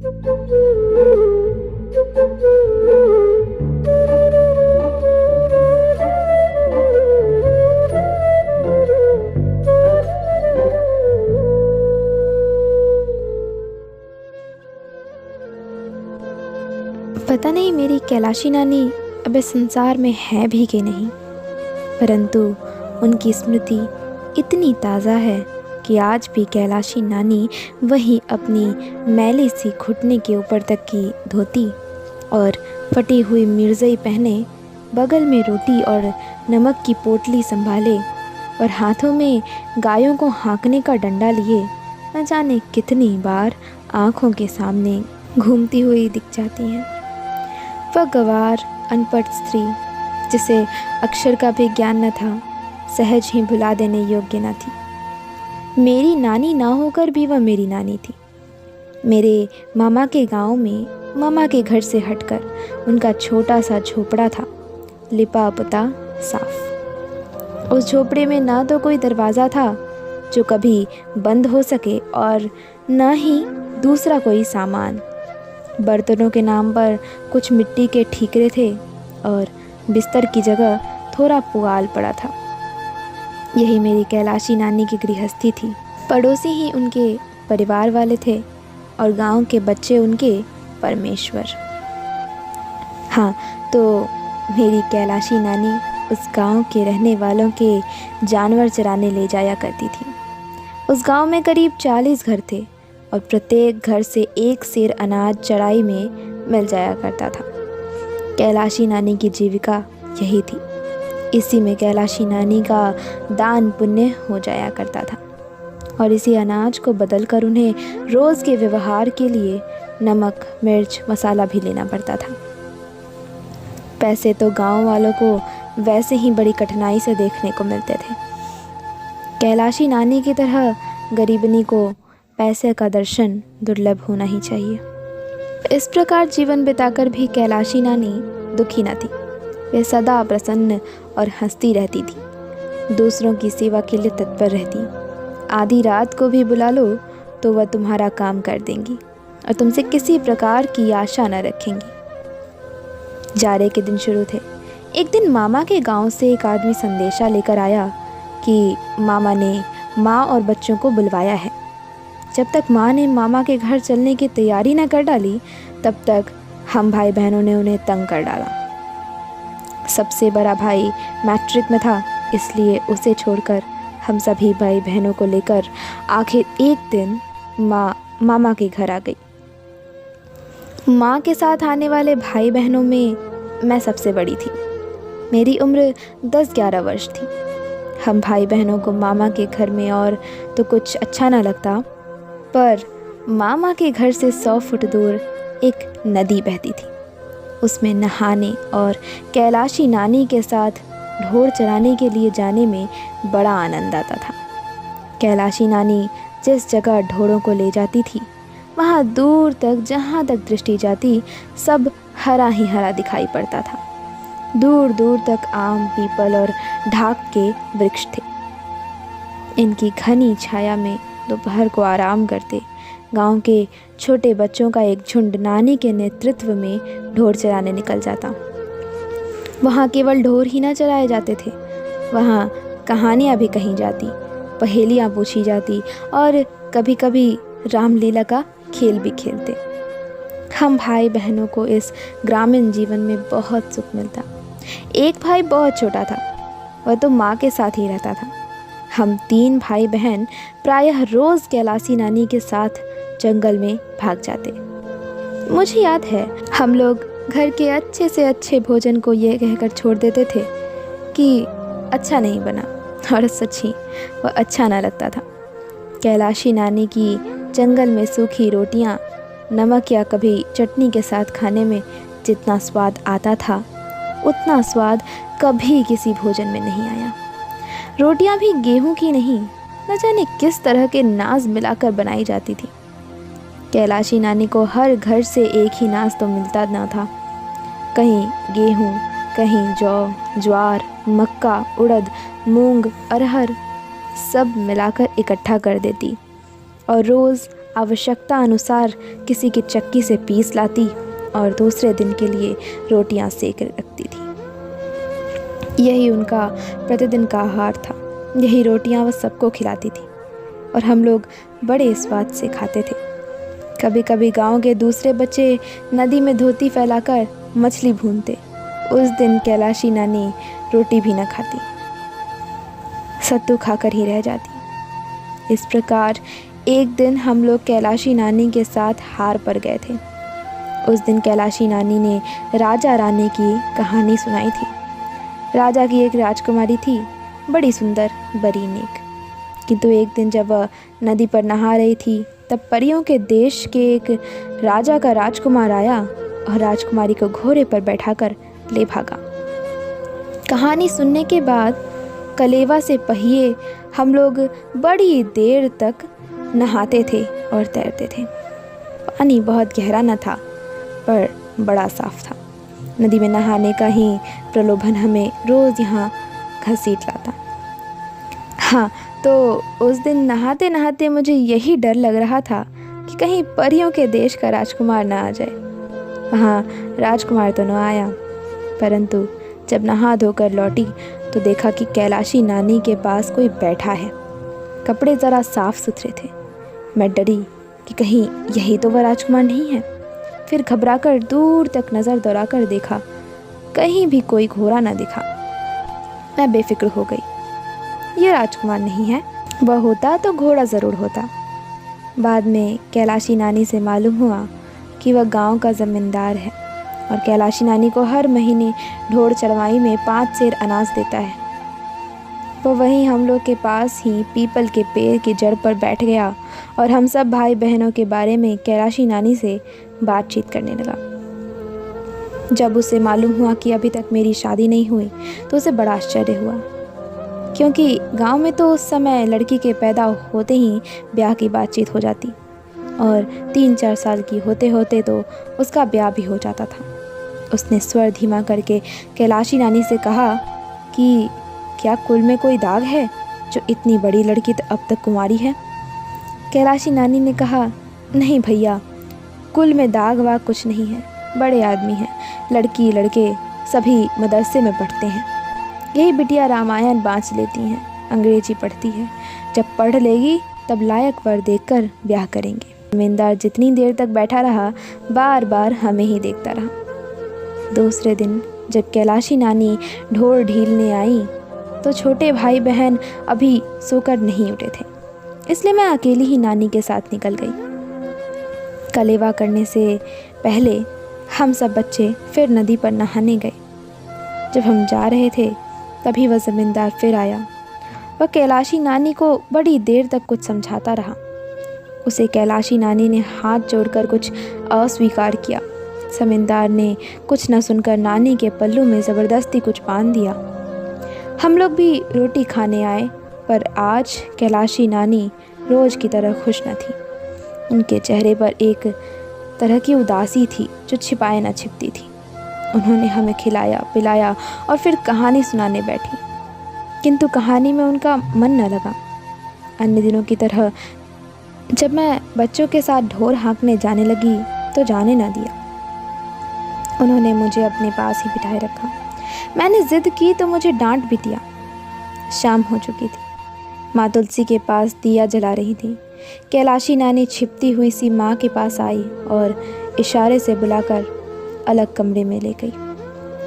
पता नहीं मेरी कैलाशी नानी अब इस संसार में है भी कि नहीं, परंतु उनकी स्मृति इतनी ताज़ा है कि आज भी कैलाशी नानी वही अपनी मैली सी घुटने के ऊपर तक की धोती और फटी हुई मिर्ज़ई पहने, बगल में रोटी और नमक की पोटली संभाले और हाथों में गायों को हाँकने का डंडा लिए न जाने कितनी बार आँखों के सामने घूमती हुई दिख जाती हैं। वह गंवार अनपढ़ स्त्री, जिसे अक्षर का भी ज्ञान न था, सहज ही भुला देने योग्य न थी। मेरी नानी ना होकर भी वह मेरी नानी थी। मेरे मामा के गांव में मामा के घर से हटकर उनका छोटा सा झोपड़ा था, लिपा पुता साफ। उस झोपड़े में ना तो कोई दरवाज़ा था जो कभी बंद हो सके और न ही दूसरा कोई सामान। बर्तनों के नाम पर कुछ मिट्टी के ठीकरे थे और बिस्तर की जगह थोड़ा पुआल पड़ा था। यही मेरी कैलाशी नानी की गृहस्थी थी। पड़ोसी ही उनके परिवार वाले थे और गांव के बच्चे उनके परमेश्वर। हाँ, तो मेरी कैलाशी नानी उस गांव के रहने वालों के जानवर चराने ले जाया करती थी। उस गांव में करीब 40 घर थे और प्रत्येक घर से एक सेर अनाज चढ़ाई में मिल जाया करता था। कैलाशी नानी की जीविका यही थी। इसी में कैलाशी नानी का दान पुण्य हो जाया करता था और इसी अनाज को बदलकर उन्हें रोज़ के व्यवहार के लिए नमक, मिर्च, मसाला भी लेना पड़ता था। पैसे तो गांव वालों को वैसे ही बड़ी कठिनाई से देखने को मिलते थे। कैलाशी नानी की तरह गरीबनी को पैसे का दर्शन दुर्लभ होना ही चाहिए। इस प्रकार जीवन बिताकर भी कैलाशी नानी दुखी न थी। वे सदा प्रसन्न और हंसती रहती थी। दूसरों की सेवा के लिए तत्पर रहती। आधी रात को भी बुला लो तो वह तुम्हारा काम कर देंगी और तुमसे किसी प्रकार की आशा न रखेंगी। जाड़े के दिन शुरू थे। एक दिन मामा के गांव से एक आदमी संदेशा लेकर आया कि मामा ने माँ और बच्चों को बुलवाया है। जब तक माँ ने मामा के घर चलने की तैयारी न कर डाली, तब तक हम भाई बहनों ने उन्हें तंग कर डाला। सबसे बड़ा भाई मैट्रिक में था, इसलिए उसे छोड़कर हम सभी भाई बहनों को लेकर आखिर एक दिन मामा के घर आ गई। माँ के साथ आने वाले भाई बहनों में मैं सबसे बड़ी थी। मेरी उम्र 10-11 वर्ष थी। हम भाई बहनों को मामा के घर में और तो कुछ अच्छा ना लगता, पर मामा के घर से 100 फुट दूर एक नदी बहती थी। उसमें नहाने और कैलाशी नानी के साथ ढोर चराने के लिए जाने में बड़ा आनंद आता था। कैलाशी नानी जिस जगह ढोरों को ले जाती थी, वहाँ दूर तक जहाँ तक दृष्टि जाती सब हरा ही हरा दिखाई पड़ता था। दूर दूर तक आम, पीपल और ढाक के वृक्ष थे। इनकी घनी छाया में दोपहर को आराम करते गांव के छोटे बच्चों का एक झुंड नानी के नेतृत्व में ढोर चराने निकल जाता। वहाँ केवल ढोर ही ना चराए जाते थे, वहाँ कहानियाँ भी कही जाती, पहेलियाँ पूछी जाती और कभी कभी रामलीला का खेल भी खेलते। हम भाई बहनों को इस ग्रामीण जीवन में बहुत सुख मिलता। एक भाई बहुत छोटा था, वह तो माँ के साथ ही रहता था। हम 3 भाई बहन प्रायः रोज़ कैलाशी नानी के साथ जंगल में भाग जाते। मुझे याद है, हम लोग घर के अच्छे से अच्छे भोजन को ये कहकर छोड़ देते थे कि अच्छा नहीं बना, और सच ही वह अच्छा ना लगता था। कैलाशी नानी की जंगल में सूखी रोटियां नमक या कभी चटनी के साथ खाने में जितना स्वाद आता था, उतना स्वाद कभी किसी भोजन में नहीं आया। रोटियां भी गेहूं की नहीं, न जाने किस तरह के नाज मिलाकर बनाई जाती थी। कैलाशी नानी को हर घर से एक ही नाज तो मिलता न था। कहीं गेहूं, कहीं जौ, ज्वार, मक्का, उड़द, मूंग, अरहर सब मिलाकर इकट्ठा कर देती और रोज़ आवश्यकता अनुसार किसी की चक्की से पीस लाती और दूसरे दिन के लिए रोटियां सेक रखती थी। यही उनका प्रतिदिन का आहार था। यही रोटियां वह सबको खिलाती थी और हम लोग बड़े स्वाद से खाते थे। कभी कभी गांव के दूसरे बच्चे नदी में धोती फैलाकर मछली भूनते। उस दिन कैलाशी नानी रोटी भी न खाती, सत्तू खाकर ही रह जाती। इस प्रकार एक दिन हम लोग कैलाशी नानी के साथ हार पर गए थे। उस दिन कैलाशी नानी ने राजा रानी की कहानी सुनाई थी। राजा की एक राजकुमारी थी, बड़ी सुंदर, बड़ी नेक। किंतु एक दिन जब वह नदी पर नहा रही थी, तब परियों के देश के एक राजा का राजकुमार आया और राजकुमारी को घोड़े पर बैठाकर ले भागा। कहानी सुनने के बाद कलेवा से पहिए हम लोग बड़ी देर तक नहाते थे और तैरते थे। पानी बहुत गहरा न था, पर बड़ा साफ था। नदी में नहाने का ही प्रलोभन हमें रोज़ यहाँ घसीट लाता। हाँ, तो उस दिन नहाते नहाते मुझे यही डर लग रहा था कि कहीं परियों के देश का राजकुमार ना आ जाए। वहाँ राजकुमार तो न आया, परंतु जब नहा धोकर लौटी तो देखा कि कैलाशी नानी के पास कोई बैठा है। कपड़े ज़रा साफ सुथरे थे। मैं डरी कि कहीं यही तो वह राजकुमार नहीं है। फिर घबराकर दूर तक नज़र दौड़ाकर देखा, कहीं भी कोई घोड़ा न दिखा। मैं बेफिक्र हो गई। ये राजकुमार नहीं है, वह होता तो घोड़ा ज़रूर होता। बाद में कैलाशी नानी से मालूम हुआ कि वह गांव का ज़मींदार है और कैलाशी नानी को हर महीने ढोड़ चढ़वाई में 5 सेर अनाज देता है। वो वहीं हम लोग के पास ही पीपल के पेड़ की जड़ पर बैठ गया और हम सब भाई बहनों के बारे में कैलाशी नानी से बातचीत करने लगा। जब उसे मालूम हुआ कि अभी तक मेरी शादी नहीं हुई तो उसे बड़ा आश्चर्य हुआ, क्योंकि गांव में तो उस समय लड़की के पैदा होते ही ब्याह की बातचीत हो जाती और 3-4 साल की होते होते तो उसका ब्याह भी हो जाता था। उसने स्वर धीमा करके कैलाशी नानी से कहा कि क्या कुल में कोई दाग है जो इतनी बड़ी लड़की अब तक कुंवारी है? कैलाशी नानी ने कहा, नहीं भैया, कुल में दाग वाग कुछ नहीं है, बड़े आदमी हैं, लड़की लड़के सभी मदरसे में पढ़ते हैं। यही बिटिया रामायण बाँच लेती हैं, अंग्रेजी पढ़ती है, जब पढ़ लेगी तब लायक वर देखकर ब्याह करेंगे। ज़मींदार जितनी देर तक बैठा रहा, बार बार हमें ही देखता रहा। दूसरे दिन जब कैलाशी नानी ढोर ढीलने आई तो छोटे भाई बहन अभी सोकर नहीं उठे थे, इसलिए मैं अकेली ही नानी के साथ निकल गई। कलेवा करने से पहले हम सब बच्चे फिर नदी पर नहाने गए। जब हम जा रहे थे तभी वह ज़मींदार फिर आया। वह कैलाशी नानी को बड़ी देर तक कुछ समझाता रहा। उसे कैलाशी नानी ने हाथ जोड़कर कुछ अस्वीकार किया। ज़मींदार ने कुछ न सुनकर नानी के पल्लू में ज़बरदस्ती कुछ बांध दिया। हम लोग भी रोटी खाने आए, पर आज कैलाशी नानी रोज़ की तरह खुश न थी। उनके चेहरे पर एक तरह की उदासी थी जो छिपाए न छिपती थी। उन्होंने हमें खिलाया पिलाया और फिर कहानी सुनाने बैठी, किंतु कहानी में उनका मन न लगा। अन्य दिनों की तरह जब मैं बच्चों के साथ ढोर हाँकने जाने लगी तो जाने न दिया। उन्होंने मुझे अपने पास ही बिठाए रखा। मैंने ज़िद की तो मुझे डांट भी दिया। शाम हो चुकी थी। माँ तुलसी के पास दिया जला रही थी। कैलाशी नानी छिपती हुई सी माँ के पास आई और इशारे से बुलाकर अलग कमरे में ले गई।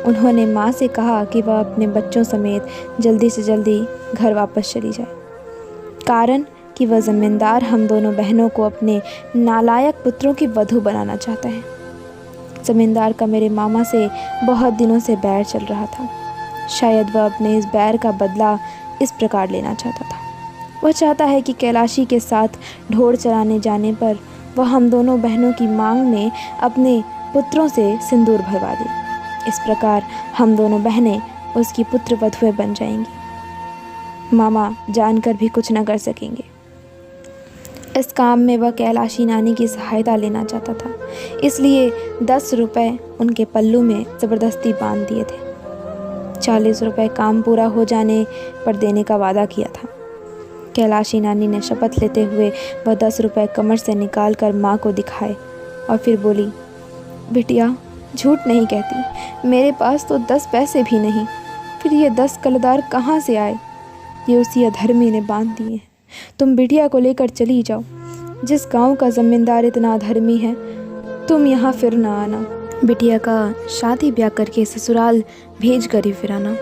उन्होंने माँ से कहा कि वह अपने बच्चों समेत जल्दी से जल्दी घर वापस चली जाए, कारण कि वह ज़मींदार हम दोनों बहनों को अपने नालायक पुत्रों की वधू बनाना चाहता है। ज़मींदार का मेरे मामा से बहुत दिनों से बैर चल रहा था। शायद वह अपने इस बैर का बदला इस प्रकार लेना चाहता था। वह चाहता है कि कैलाशी के साथ ढोर चराने जाने पर वह हम दोनों बहनों की मांग में अपने पुत्रों से सिंदूर भरवा दे। इस प्रकार हम दोनों बहनें उसकी पुत्र वधुएं बन जाएंगी। मामा जानकर भी कुछ न कर सकेंगे। इस काम में वह कैलाशी नानी की सहायता लेना चाहता था, इसलिए 10 रुपये उनके पल्लू में ज़बरदस्ती बांध दिए थे। 40 रुपये काम पूरा हो जाने पर देने का वादा किया था। कैलाशी नानी ने शपथ लेते हुए वह 10 रुपए कमर से निकाल कर माँ को दिखाए और फिर बोली, बिटिया झूठ नहीं कहती, मेरे पास तो 10 पैसे भी नहीं, फिर ये 10 कलदार कहाँ से आए? ये उसी अधर्मी ने बांध दिए हैं। तुम बिटिया को लेकर चली जाओ। जिस गांव का ज़मींदार इतना अधर्मी है, तुम यहाँ फिर ना आना। बिटिया का शादी ब्याह करके ससुराल भेज कर ही फिर आना।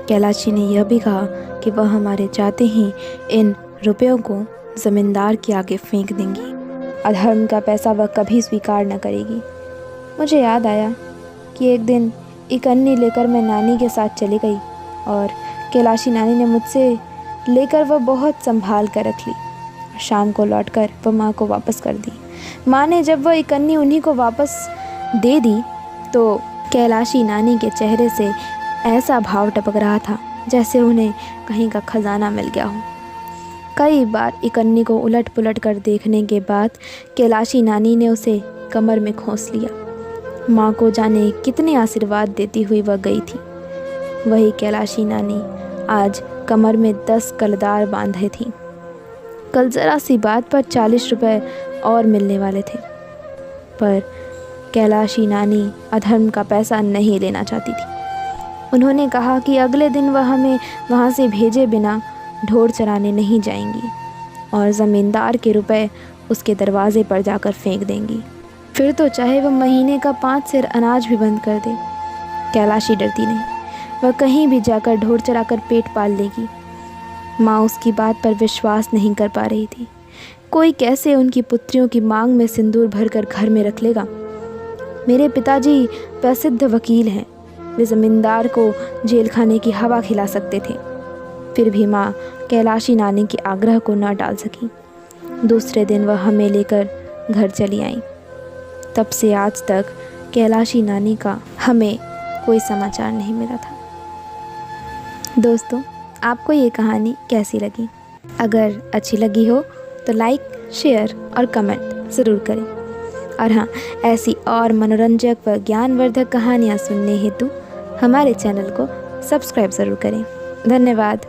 कैलाशी ने यह भी कहा कि वह हमारे चाहते ही इन रुपयों को ज़मींदार के आगे फेंक देंगी। अधर्म का पैसा वह कभी स्वीकार न करेगी। मुझे याद आया कि एक दिन एक अन्नी लेकर मैं नानी के साथ चली गई और कैलाशी नानी ने मुझसे लेकर वह बहुत संभाल कर रख ली। शाम को लौटकर वह माँ को वापस कर दी। माँ ने जब वह इकन्नी उन्हीं को वापस दे दी तो कैलाशी नानी के चेहरे से ऐसा भाव टपक रहा था जैसे उन्हें कहीं का खजाना मिल गया हो। कई बार इकन्नी को उलट पुलट कर देखने के बाद कैलाशी नानी ने उसे कमर में खोस लिया। माँ को जाने कितने आशीर्वाद देती हुई वह गई थी। वही कैलाशी नानी आज कमर में 10 कलदार बांधे थी। कल ज़रा सी बात पर 40 रुपए और मिलने वाले थे, पर कैलाशी नानी अधर्म का पैसा नहीं लेना चाहती थी। उन्होंने कहा कि अगले दिन वह हमें वहाँ से भेजे बिना ढोर चराने नहीं जाएंगी और ज़मींदार के रुपए उसके दरवाजे पर जाकर फेंक देंगी। फिर तो चाहे वह महीने का 5 सेर अनाज भी बंद कर दे। कैलाशी डरती नहीं, वह कहीं भी जाकर ढोर चराकर पेट पाल लेगी। माँ उसकी बात पर विश्वास नहीं कर पा रही थी। कोई कैसे उनकी पुत्रियों की मांग में सिंदूर भरकर घर में रख लेगा? मेरे पिताजी प्रसिद्ध वकील हैं, वे ज़मींदार को जेल खाने की हवा खिला सकते थे। फिर भी माँ कैलाशी नानी के आग्रह को न टाल सकी। दूसरे दिन वह हमें लेकर घर चली आई। तब से आज तक कैलाशी नानी का हमें कोई समाचार नहीं मिला था। दोस्तों, आपको ये कहानी कैसी लगी? अगर अच्छी लगी हो तो लाइक, शेयर और कमेंट ज़रूर करें। और हाँ, ऐसी और मनोरंजक व ज्ञानवर्धक कहानियाँ सुनने हेतु हमारे चैनल को सब्सक्राइब ज़रूर करें। धन्यवाद।